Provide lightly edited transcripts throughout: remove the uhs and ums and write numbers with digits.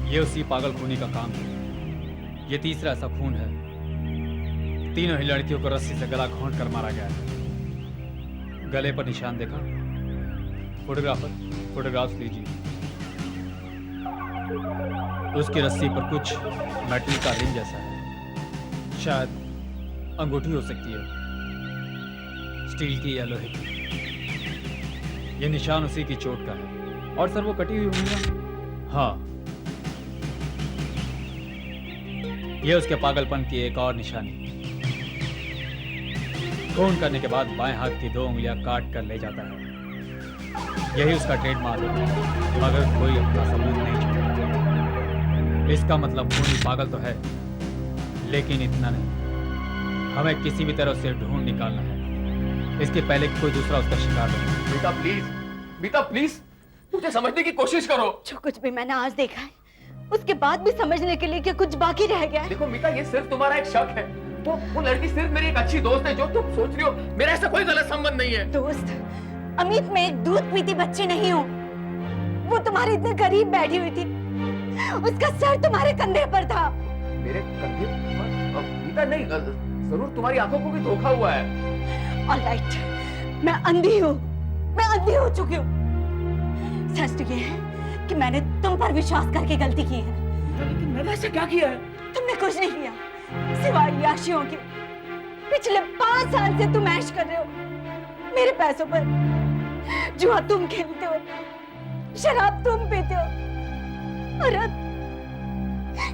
ये उसी पागल खूनी का काम है। ये तीसरा ऐसा खून है। तीनों ही लड़कियों को रस्सी से गला घोंट कर मारा गया है। गले पर निशान देखा? फोटोग्राफर, फोटोग्राफ्स लीजिए। उसकी रस्सी पर कुछ मेटल का रिंग जैसा है, शायद अंगूठी हो सकती है, स्टील की या लोहे की। ये निशान उसी की चोट का है। और सर वो कटी हुई उंगलियां? हाँ, ये उसके पागलपन की एक और निशानी। खून करने के बाद बाएं हाथ की 2 उंगलियां काट कर ले जाता है। यही उसका ट्रेडमार्क है, मगर कोई अपना सबूत नहीं छोड़ता। इसका मतलब खूनी पागल तो है, लेकिन इतना नहीं। हमें किसी भी तरह से ढूंढ निकालना है, इसके पहले कि कोई दूसरा उसका शिकार बने। मीता प्लीज, मीता प्लीज, मुझे समझने की कोशिश करो। जो कुछ भी मैंने आज देखा है, उसके बाद भी समझने के लिए क्या कुछ बाकी रह गया है? देखो मीता, ये सिर्फ तुम्हारा एक शक है। वो लड़की सिर्फ मेरी एक अच्छी दोस्त है। जो तुम सोच रही हो, मेरा ऐसा कोई गलत संबंध नहीं है। दोस्त? अमित, मैं एक दूध पीती बच्ची नहीं हूँ। वो तुम्हारे इतने करीब बैठी हुई थी, उसका सर तुम्हारे कंधे पर था। मेरे कंधे पर? मीता नहीं, जरूर तुम्हारी आंखों को भी धोखा हुआ है। ऑलराइट, मैं अंधी हूँ, मैं अंधी हो चुकी हूँ। सच तो ये है कि मैंने तुम पर विश्वास करके गलती की है। लेकिन मैंने ऐसा क्या किया है? तुमने कुछ नहीं किया, सिवाय याशियों के। पिछले 5 साल से तुम ऐश कर रहे हो मेरे पैसों पर। जुआ तुम खेलते हो, शराब तुम पीते हो, और अब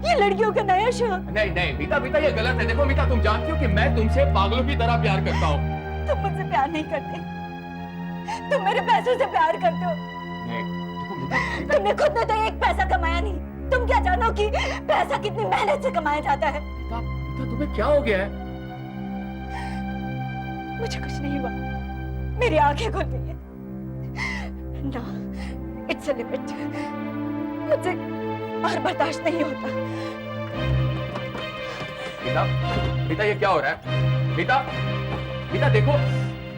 ये लड़कियों का नया शौक। नहीं नहीं मीता, मीता ये गलत है। देखो मीता, तुम जानती हो कि मैं तुमसे पागलों की तरह प्यार करता हूँ। तुम मुझसे प्यार नहीं करते, तुम मेरे पैसों से प्यार करते हो। नहीं, तुमने खुद ने तो एक पैसा कमाया नहीं। तुम क्या जानो कि पैसा कितनी मेहनत से कमाया जाता है? मीता, मीता तुम्हें क्या हो गया है? मुझे कुछ नहीं हुआ, मेरी आंखें खुल गई हैं। ना, इट्स अ लिमिट। मुझे और बर्दाश्त नहीं होता। मीता, मीता ये क्या हो रहा है? मीता, मीता देखो,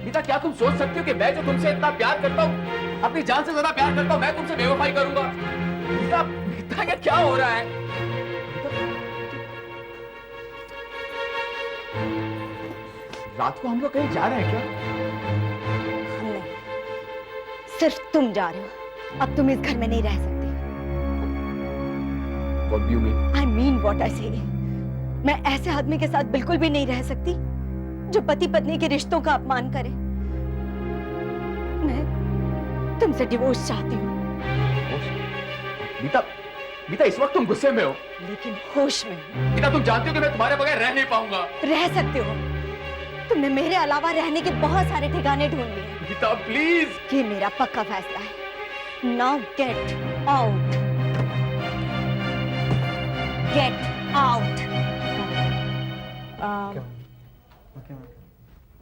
मीता क्या तुम सोच सकती हो कि मैं जो तुमसे इतना प्यार करता हूँ, अपनी जान से ज्यादा प्यार करता हूँ, मैं तुमसे बेवफाई करूंगा? मीता, मीता ये क्या हो रहा है? रात को हम लोग कहीं जा रहे हैं क्या? नहीं, सिर्फ तुम जा रहे हो। अब तुम इस घर में नहीं रह सकते। What do you mean? I mean what I say. मैं ऐसे आदमी के साथ बिल्कुल भी नहीं रह सकती जो पति पत्नी के रिश्तों का अपमान करे। मैं तुमसे डिवोर्स चाहती हूँ। मीता, मीता इस वक्त तुम गुस्से में हो, लेकिन होश में हूँ। मीता तुम जानती हो कि मैं तुम्हारे बगैर रह नहीं पाऊंगा। रह सकते हो, तुमने मेरे अलावा रहने के बहुत सारे ठिकाने ढूंढ लिए। मीता प्लीज। ये मेरा पक्का फैसला है। Now get out, get out.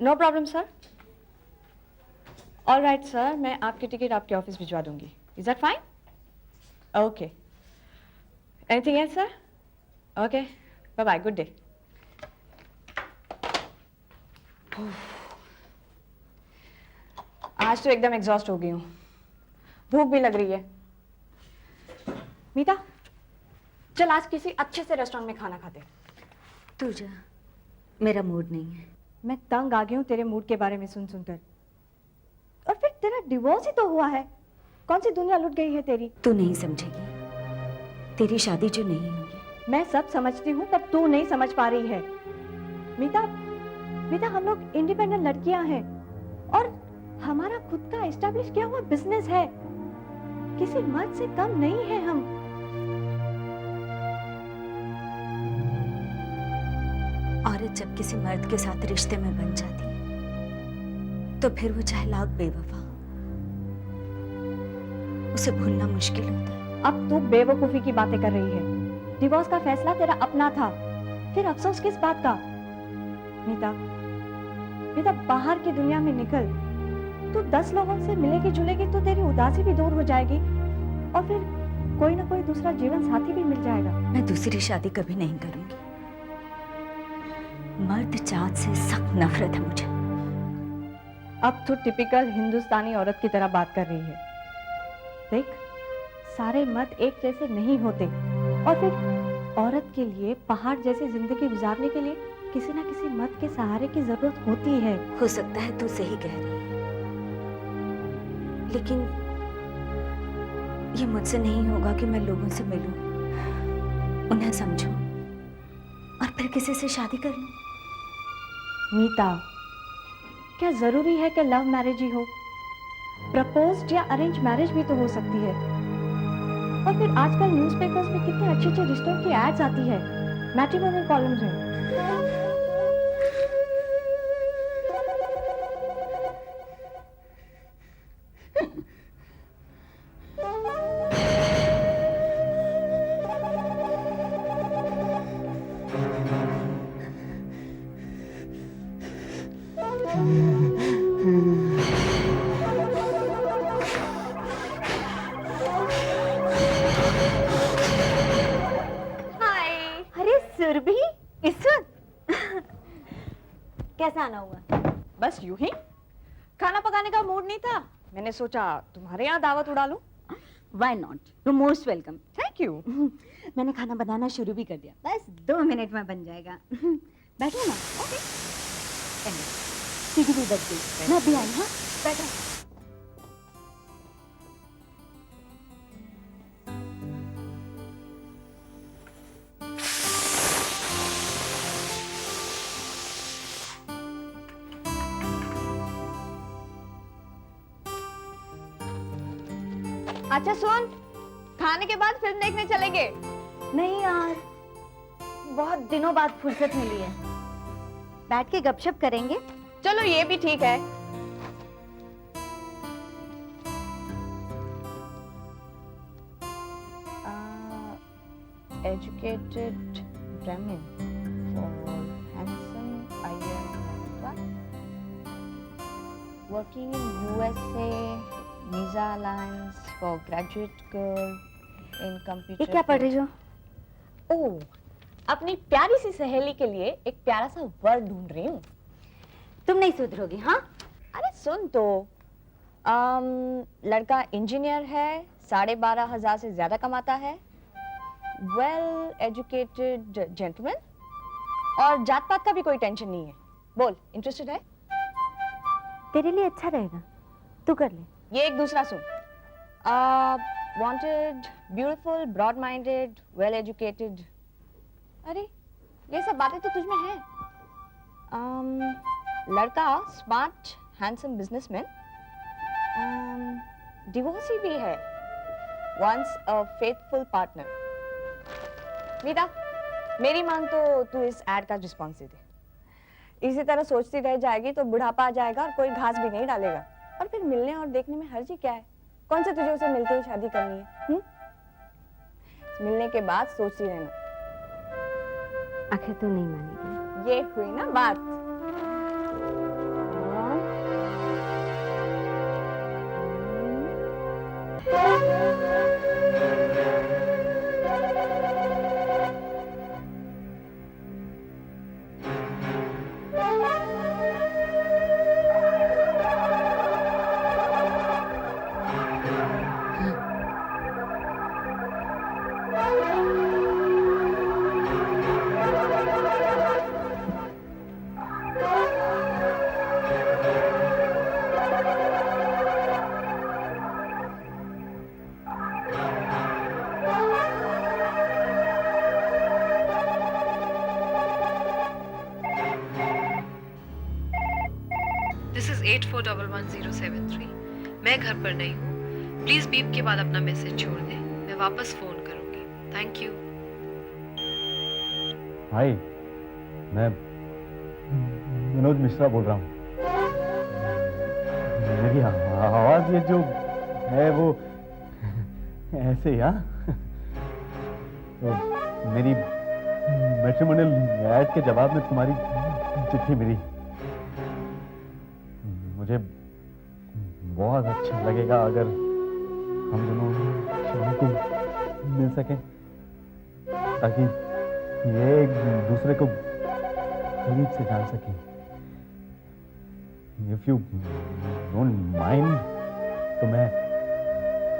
No problem sir. All right sir, मैं आपकी टिकट आपके ऑफिस भिजवा दूंगी। Is that fine? Okay. Anything else sir? Okay, bye bye, good day. आज तो एकदम एग्जॉस्ट हो गई हूँ, भूख भी लग रही है। मीता, चल आज किसी अच्छे से रेस्टोरेंट में खाना खाते। तू जा, मेरा मूड नहीं है। मैं तंग आ गई हूँ तेरे मूड के बारे में सुन सुनकर। और फिर तेरा डिवोर्स ही तो हुआ है, कौन सी दुनिया लुट गई है तेरी? तू नहीं समझेगी, तेरी शादी जो नहीं होगी। मैं सब समझती हूँ, पर तू नहीं समझ पा रही है। मीता, मीता हम लोग इंडिपेंडेंट लड़कियां हैं और हमारा खुद का एस्टैब्लिश किया हुआ बिजनेस है। किसी मर्द से कम नहीं है हम। औरत जब किसी मर्द के साथ रिश्ते में बन जाती है तो फिर वो चाहे लाख बेवफा हो, उसे भूलना मुश्किल होता है। अब तू बेवकूफी की बातें कर रही है। डिवोर्स का फैसला तेरा अपना था, फिर अफसोस किस बात का? मीता, मीता बाहर की दुनिया में निकल। तू 10 लोगों से मिलेगी जुलेगी तो तेरी उदासी भी दूर हो जाएगी और फिर कोई ना कोई दूसरा जीवन साथी भी मिल जाएगा। मैं दूसरी शादी कभी नहीं करूंगी। मर्द जात से सख्त नफरत है मुझे। अब तू टिपिकल हिंदुस्तानी औरत की तरह बात कर रही है। देख, सारे मर्द एक जैसे नहीं होते। और फिर औरत के लिए पहाड़ जैसी जिंदगी गुजारने के लिए किसी ना किसी मर्द के सहारे की जरूरत होती है। हो सकता है तू सही कह रही है, लेकिन ये मुझसे नहीं होगा कि मैं लोगों से मिलूं, उन्हें समझूं और फिर किसी से शादी कर लूं। मीता, क्या जरूरी है कि लव मैरिज ही हो? प्रपोज्ड या अरेंज मैरिज भी तो हो सकती है। और फिर आजकल न्यूज़पेपर्स में कितने अच्छे अच्छे रिश्तों की एड्स आती है, मैट्रिमोनियल कॉलम्स में। हाय। अरे सुरभि, इस वक्त कैसा आना हुआ? बस यूं ही। खाना पकाने का मूड नहीं था, मैंने सोचा तुम्हारे यहाँ दावत उड़ा लूं। Why not? You most welcome. Thank you. मैंने खाना बनाना शुरू भी कर दिया, बस 2 मिनट में बन जाएगा। बैठो ना। ओके। सीधी भी बैठ गई, मैं भी आई। हाँ, बैठो। अच्छा सुन, खाने के बाद फिल्म देखने चलेंगे। नहीं यार, बहुत दिनों बाद फुर्सत मिली है, बैठ के गपशप करेंगे। चलो ये भी ठीक है। Educated Brahmin for handsome Iyer, working in USA, visa allowance for graduate girl in computer. ये क्या पढ़ रही हो? ओह, अपनी प्यारी सी सहेली के लिए एक प्यारा सा वर्ड ढूंढ रही हूँ। तुम नहीं सुधरोगी। हाँ, अरे सुन तो, लड़का इंजीनियर है, 12,500 से ज्यादा कमाता है, वेल एजुकेटेड जेंटलमैन, और जात पात का भी कोई टेंशन नहीं है। बोल, इंटरेस्टेड है? तेरे लिए अच्छा रहेगा, तू कर ले। ये एक दूसरा सुन। Wanted, beautiful, broad minded, well educated. अरे ये सब बातें तो तुझ में है। लड़का स्मार्ट, हैंडसम बिजनेसमैन, डिवोर्सी भी है, once a faithful partner. Nita, मेरी मान तो तू इस एड का रिस्पॉन्स दे दे। इसी तरह सोचती रह जाएगी तो बुढ़ापा आ जाएगा और कोई घास भी नहीं डालेगा। और फिर मिलने और देखने में हर्ज ही क्या है? कौन से तुझे उसे मिलते ही शादी करनी है? मिलने के बाद सोचती रहना। आखिर तू नहीं मानेगी। ये हुई ना बात। This is 84111073। मैं घर पर नहीं हूँ, प्लीज बीप के बाद अपना मैसेज छोड़ दें, मैं वापस फोन करूंगी। Thank you. हाय, मैं विनोद मिश्रा बोल रहा हूँ। मेरी आवाज ये जो है वो ऐसे ही, हाँ? तो मेरी मैट्रिमोनियल ऐड के जवाब में तुम्हारी चिट्ठी मिली। मुझे बहुत अच्छा लगेगा अगर हम दोनों शाम को मिल सकें, ताकि ये एक दूसरे को करीब से जान सकें। If you don't mind, तो मैं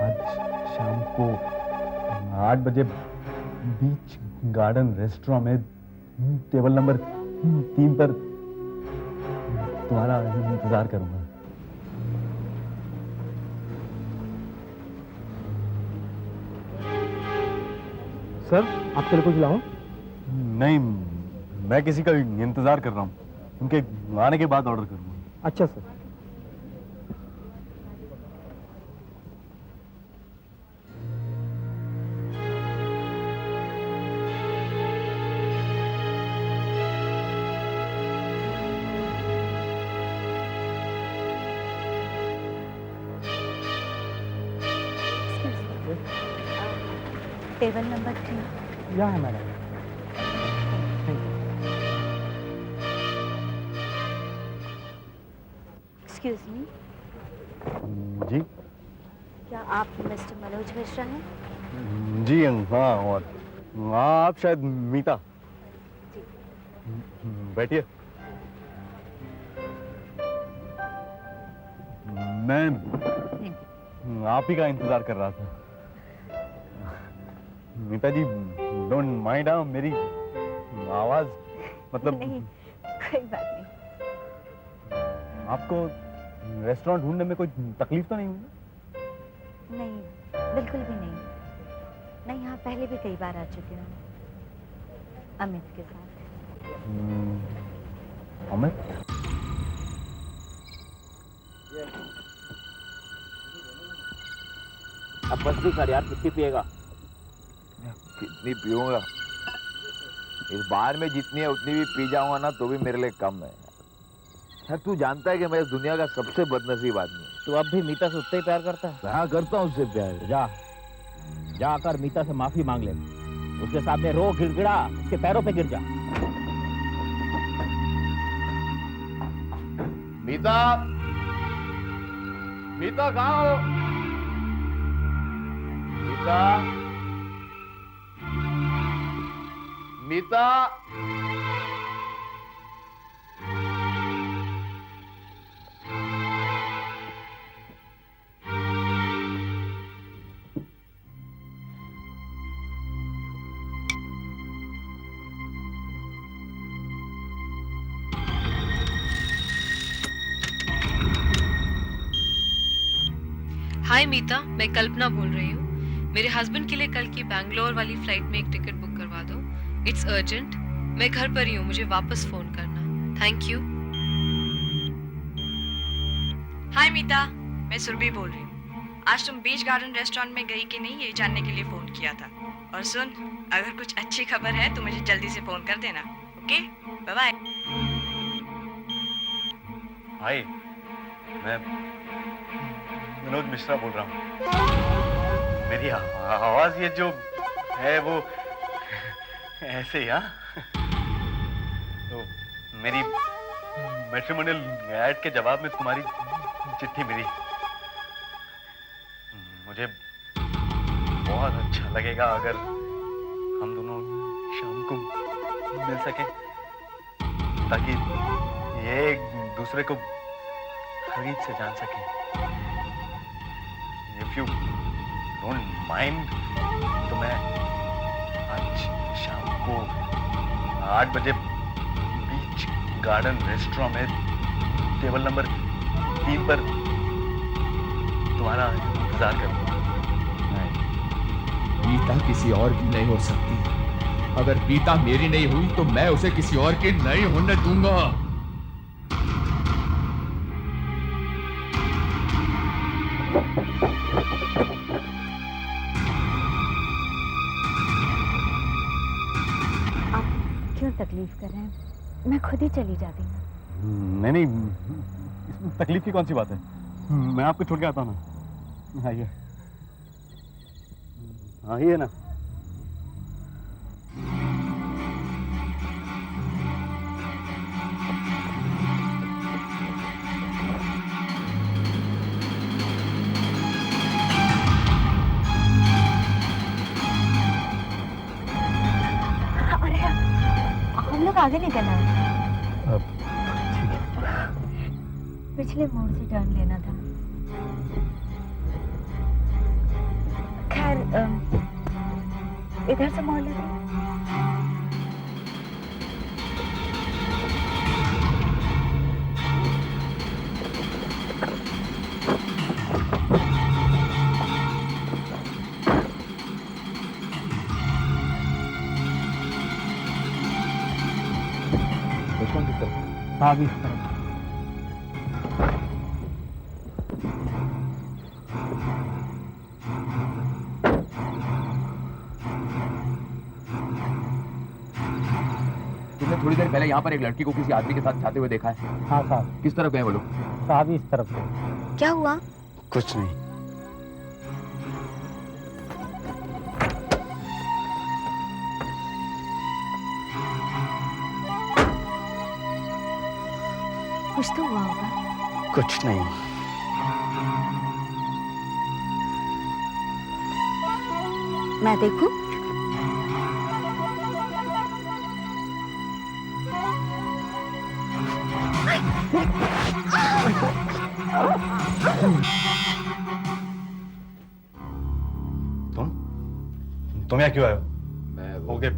आज शाम को 8 बजे बीच गार्डन रेस्टोरेंट में टेबल नंबर 3 पर तुम्हारा इंतजार करूंगा। सर आपके लिए कुछ लाऊं? नहीं, मैं किसी का इंतजार कर रहा हूँ, उनके आने के बाद ऑर्डर करूंगा। अच्छा सर। Table number 3। यहाँ है मैडम। एक्सक्यूज मी, जी क्या आप मिस्टर मनोज मिश्रा हैं? जी हाँ, और हाँ, आप शायद मीता। बैठिए। मैं आप ही का इंतजार कर रहा था। मीता जी, डोंट माइंड, मेरी आवाज मतलब नहीं, कोई बात नहीं। आपको रेस्टोरेंट ढूंढने में कोई तकलीफ तो नहीं हुई? नहीं, बिल्कुल भी नहीं। मैं यहाँ पहले भी कई बार आ चुकी हूँ अमित के साथ। अमित? अब बस भी कर यार, कितनी पिएगा? कितनी पीऊंगा? इस बार में जितनी है उतनी भी पी जाऊंगा ना तो भी मेरे लिए कम है यार। तू जानता है कि मैं इस दुनिया का सबसे बदनसीब आदमी हूँ। तू अब भी मीता से उतना ही प्यार करता है? हाँ, करता हूँ उससे प्यार। जाकर मीता से माफी मांग ले, उसके सामने रो, गिड़गिड़ा, उसके पैरों पे गिर जा। मीता, मीता कहाँ हो? मीता, मीता, हाय मीता, मैं कल्पना बोल रही हूँ। मेरे हस्बैंड के लिए कल की बैंगलोर वाली फ्लाइट में एक टिकट बुक करवा दो। It's urgent. मैं घर पर ही हूँ, मुझे वापस फोन करना। Thank you. हाय मीता, मैं सुरभि बोल रही हूँ। आज तुम बीच गार्डन रेस्टोरेंट में गई कि नहीं ये जानने के लिए फोन किया था। और सुन, अगर कुछ अच्छी खबर है तो मुझे जल्दी से फोन कर देना। Okay, bye bye. हाय, मैं मनोज मिश्रा बोल रहा हूँ। मेरी आवाज ये जो है वो ऐसे ही, हाँ? तो मेरी मैट्रिमोनियल ऐड के जवाब में तुम्हारी चिट्ठी मिली। मुझे बहुत अच्छा लगेगा अगर हम दोनों शाम को मिल सके, ताकि ये एक दूसरे को करीब से जान सके। If you don't mind, तो मैं आज शाम को 8 बजे बीच गार्डन रेस्टोरेंट में टेबल नंबर 3 पर तुम्हारा इंतजार करूंगा। पीता किसी और की नहीं हो सकती। अगर पीता मेरी नहीं हुई तो मैं उसे किसी और की नहीं होने दूंगा। आप क्यों तकलीफ कर रहे हैं? मैं खुद ही चली जाती हूँ। नहीं नहीं, इसमें तकलीफ की कौन सी बात है? मैं आपको छोड़ के आता हूँ ना। आइए आइए ना। अरे हम लोग आगे निकलना है। पिछले मोड़ से टर्न लेना था। खैर इधर से मोड़ लगा। रेस्टोरेंट किस तरफ? हाँ भी इस तरफ। तुमने थोड़ी देर पहले यहाँ पर एक लड़की को किसी आदमी के साथ जाते हुए देखा है। हाँ साहब, किस तरफ गए वो लोग? साहब इस तरफ से। क्या हुआ? कुछ नहीं। कुछ तो हुआ होगा। कुछ नहीं। मैं देखूं? तुम यहाँ क्यों आए हो? मैं हो गए,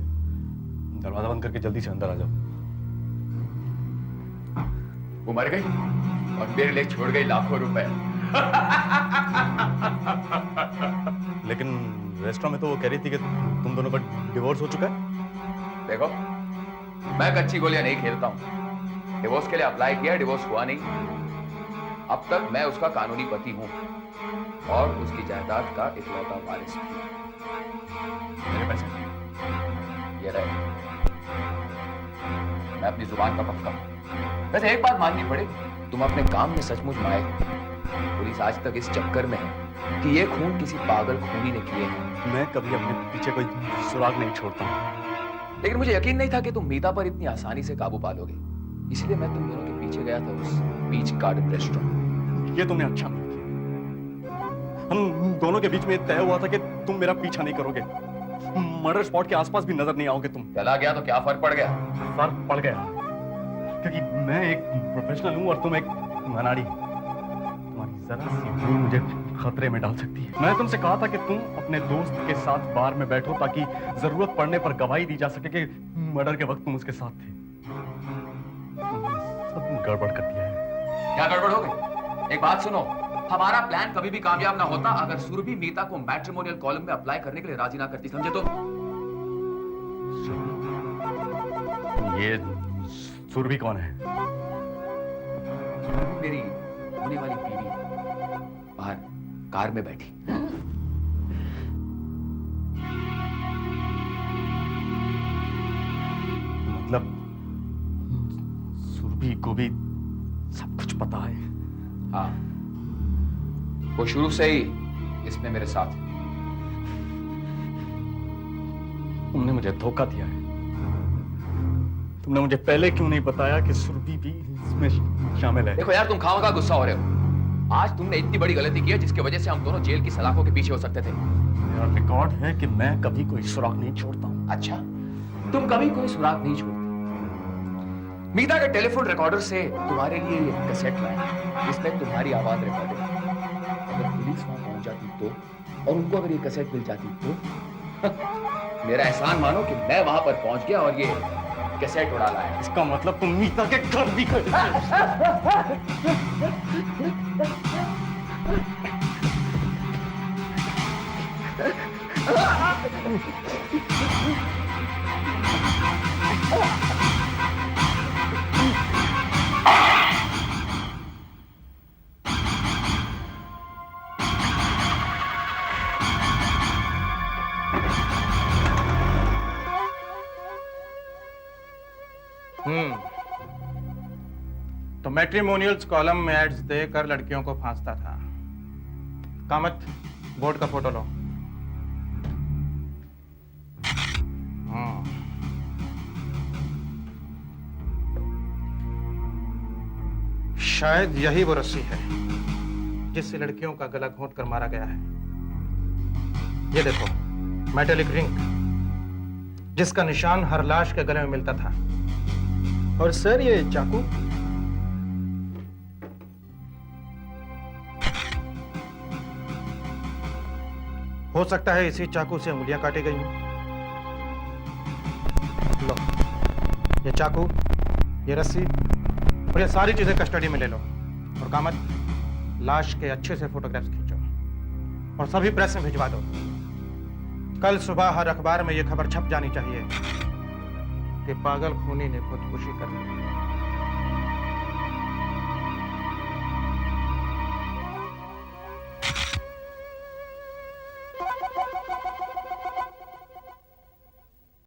दरवाजा बंद करके जल्दी से अंदर आ जाओ। वो मर गई और मेरे लिए छोड़ गई लाखों रुपए। लेकिन रेस्टोरेंट में तो वो कह रही थी कि तुम दोनों का डिवोर्स हो चुका है। देखो, मैं कच्ची गोलियां नहीं खेलता हूं। डिवोर्स के लिए अप्लाई किया, डिवोर्स हुआ नहीं। अब तक मैं उसका कानूनी पति हूं और उसकी जायदाद का इकलौता वारिस भी। मेरे पैसे ये रहे। मैं अपनी जुबान का पक्का हूं। वैसे एक बात माननी पड़े, तुम अपने काम में सचमुच माहिर। पुलिस आज तक इस चक्कर में है कि ये खून किसी पागल खूनी ने किए हैं। मैं कभी अपने पीछे कोई सुराग नहीं छोड़ता हूँ। लेकिन मुझे यकीन नहीं था कि तुम मीता पर इतनी आसानी से काबू पालोगे, इसलिए मैं तुम दोनों के पीछे गया था उस बीच गार्डन रेस्टोरेंट। ये तुमने अच्छा नहीं किया। हम दोनों के बीच में तय हुआ था कि तुम मेरा पीछा नहीं करोगे, मर्डर स्पॉट के आसपास भी नजर नहीं आओगे तुम। चला गया तो क्या फर्क पड़ गया? फर्क पड़ गया क्योंकि मैं एक प्रोफेशनल हूं और तुम एक अनाड़ी। तुम्हारी जरा सी भूल मुझे खतरे में डाल सकती है। मैं तुमसे कहा था कि तुम अपने दोस्त के साथ बार में बैठो ताकि जरूरत पड़ने पर गवाही दी जा सके कि मर्डर के वक्त तुम उसके साथ थे। तुमने सब गड़बड़ कर दिया है। क्या गड़बड़ हो गई? एक बात सुनो, हमारा प्लान कभी भी कामयाब ना होता अगर सुरभि मीता को मैट्रिमोनियल कॉलम में अप्लाई करने के लिए राजी ना करती, समझे? तो ये सुरभि कौन है? सुरभि मेरी होने वाली बीवी बाहर कार में बैठी। मतलब सुरभि को भी सब कुछ पता है? हाँ, वो शुरू से ही इसमें मेरे साथ है। तुमने मुझे धोखा दिया है। तुमने मुझे पहले क्यों नहीं बताया कि सुरभि भी इसमें शामिल है? देखो यार, तुम खामखा गुस्सा हो रहे हो। आज तुमने इतनी बड़ी गलती की है जिसकी वजह से हम दोनों जेल की सलाखों के पीछे हो सकते थे। मेरा रिकॉर्ड है कि मैं कभी कोई सुराग नहीं छोड़ता हूँ। अच्छा, तुम कभी कोई सुराग नहीं छोड़ते। मीता के टेलीफोन रिकॉर्डर से तुम्हारे लिए ये कैसेट लाया, इसमें तुम्हारी आवाज रिकॉर्ड है। अगर पुलिस वहां पहुंच जाती तो, और उनको अगर ये कैसेट मिल जाती तो मेरा एहसान मानो कि मैं वहां पर पहुंच गया और ये कैसेट उड़ा लाया। इसका मतलब तुम मीता के घर भी गए। तो मैट्रिमोनियल्स कॉलम में एड्स देकर लड़कियों को फांसता था। कामत, बोर्ड का फोटो लो। शायद यही वो रस्सी है जिससे लड़कियों का गला घोंट कर मारा गया है। ये देखो, मेटेलिक रिंग जिसका निशान हर लाश के गले में मिलता था। और सर, ये चाकू हो सकता है इसी चाकू से उंगलियां काटी गई हों। ये चाकू, ये रस्सी और ये सारी चीजें कस्टडी में ले लो। और कामत, लाश के अच्छे से फोटोग्राफ्स खींचो और सभी प्रेस में भिजवा दो। कल सुबह हर अखबार में ये खबर छप जानी चाहिए कि पागल खूनी ने खुदकुशी कर ली।